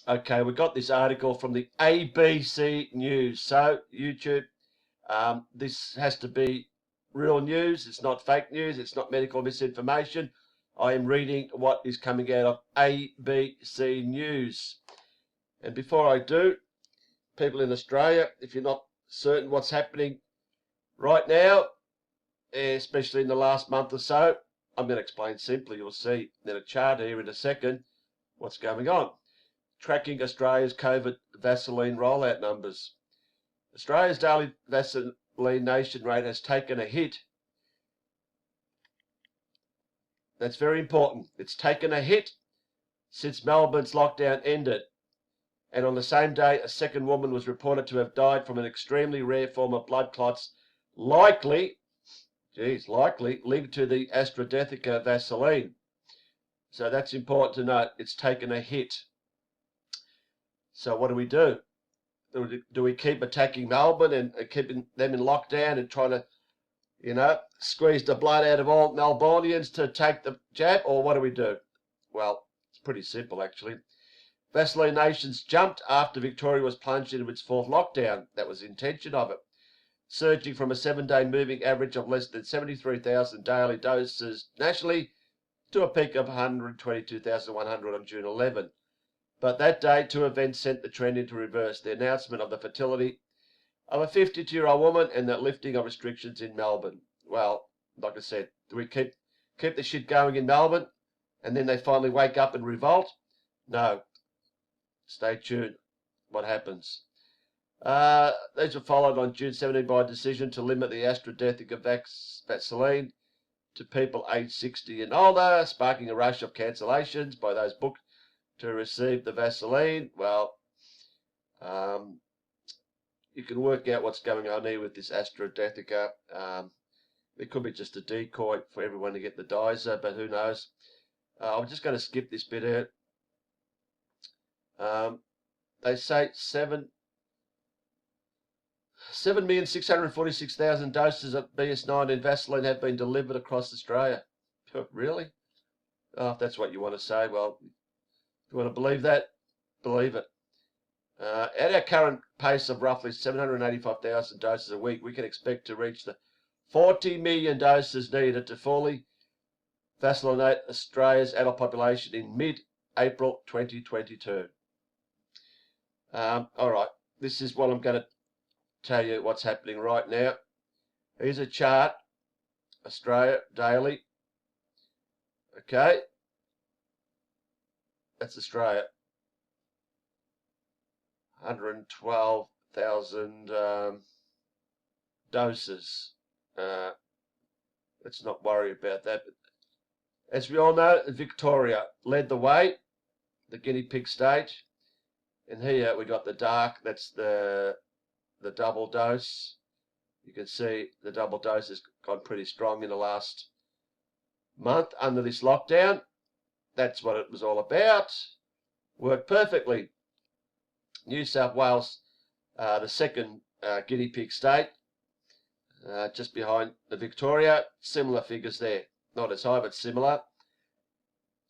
Okay, we got this article from the ABC News. So, YouTube, this has to be real news. It's not fake news. It's not medical misinformation. I am reading what is coming out of ABC News. And before I do, people in Australia, if you're not certain what's happening right now, especially in the last month or so, I'm going to explain simply. You'll see in a chart here in a second what's going on. Tracking Australia's COVID Vaseline rollout numbers. Australia's daily vaccination rate has taken a hit. That's very important. It's taken a hit since Melbourne's lockdown ended. And on the same day, a second woman was reported to have died from an extremely rare form of blood clots, likely linked to the AstraZeneca Vaseline. So that's important to note. It's taken a hit. So what do we do? Do we keep attacking Melbourne and keeping them in lockdown and trying to, squeeze the blood out of all Melbournians to take the jab? Or what do we do? Well, it's pretty simple, actually. Vaseline nations jumped after Victoria was plunged into its fourth lockdown. That was the intention of it. Surging from a 7-day moving average of less than 73,000 daily doses nationally to a peak of 122,100 on June 11. But that day, two events sent the trend into reverse. The announcement of the fertility of a 52-year-old woman and the lifting of restrictions in Melbourne. Well, like I said, do we keep the shit going in Melbourne and then they finally wake up and revolt? No. Stay tuned. What happens? These were followed on June 17 by a decision to limit the AstraZeneca Vaseline to people aged 60 and older, sparking a rush of cancellations by those booked to receive the Vaseline. Well, you can work out what's going on here with this AstraZeneca. It could be just a decoy for everyone to get the Dizer, but who knows? I'm just going to skip this bit out. They say 7,646,000 doses of BS-19 Vaseline have been delivered across Australia. Really? Oh, if that's what you want to say, well, if you want to believe that, believe it. At our current pace of roughly 785,000 doses a week, we can expect to reach the 40 million doses needed to fully vaccinate Australia's adult population in mid-April 2022. All right, this is what I'm going to tell you what's happening right now. Here's a chart, Australia daily. Okay, that's Australia. 112,000 doses. Let's not worry about that. But as we all know, Victoria led the way, the guinea pig state. And here we got the dark, that's the double dose. You can see the double dose has gone pretty strong in the last month under this lockdown. That's what it was all about. Worked perfectly. New South Wales, the second guinea pig state, just behind the Victoria. Similar figures there. Not as high, but similar.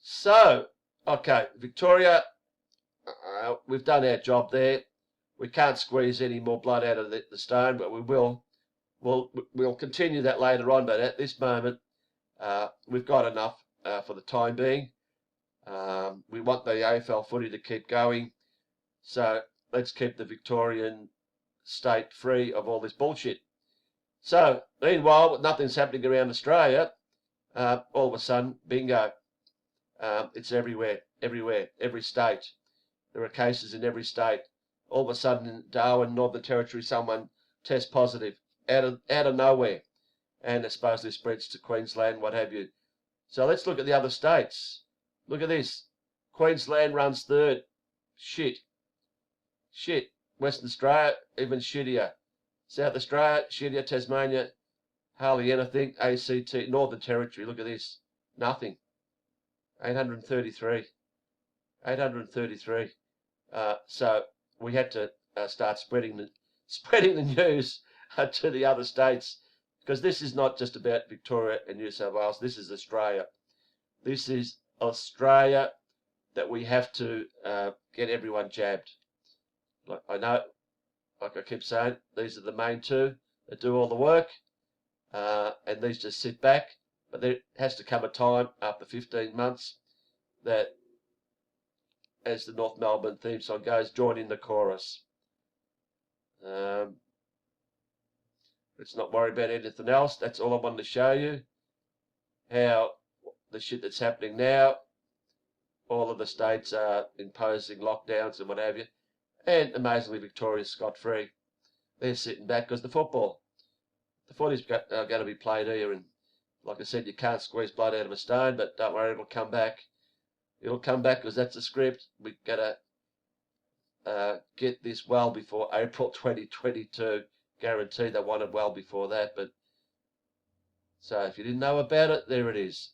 So, okay, Victoria, we've done our job there. We can't squeeze any more blood out of the stone, but we will. We'll continue that later on, but at this moment, we've got enough for the time being. We want the AFL footy to keep going. So let's keep the Victorian state free of all this bullshit. So, meanwhile, nothing's happening around Australia. All of a sudden, bingo. It's everywhere, every state. There are cases in every state. All of a sudden, in Darwin, Northern Territory, someone tests positive out of nowhere. And it supposedly spreads to Queensland, what have you. So let's look at the other states. Look at this. Queensland runs third. Shit. Western Australia, even shittier. South Australia, shittier. Tasmania, hardly anything. ACT, Northern Territory, look at this. Nothing. 833. So we had to start spreading the news to the other states, because this is not just about Victoria and New South Wales. This is Australia. This is Australia. that we have to get everyone jabbed. Like I know, like I keep saying, these are the main two that do all the work, and these just sit back. But there has to come a time after 15 months that, as the North Melbourne theme song goes, join in the chorus. Let's not worry about anything else. That's all I wanted to show you. How the shit that's happening now, all of the states are imposing lockdowns and what have you. And amazingly, Victoria's scot-free. They're sitting back because the footy's going to be played here. And like I said, you can't squeeze blood out of a stone, but don't worry, it'll come back. It'll come back because that's the script. We've got to get this well before April 2022. Guaranteed they want it well before that. But so if you didn't know about it, there it is.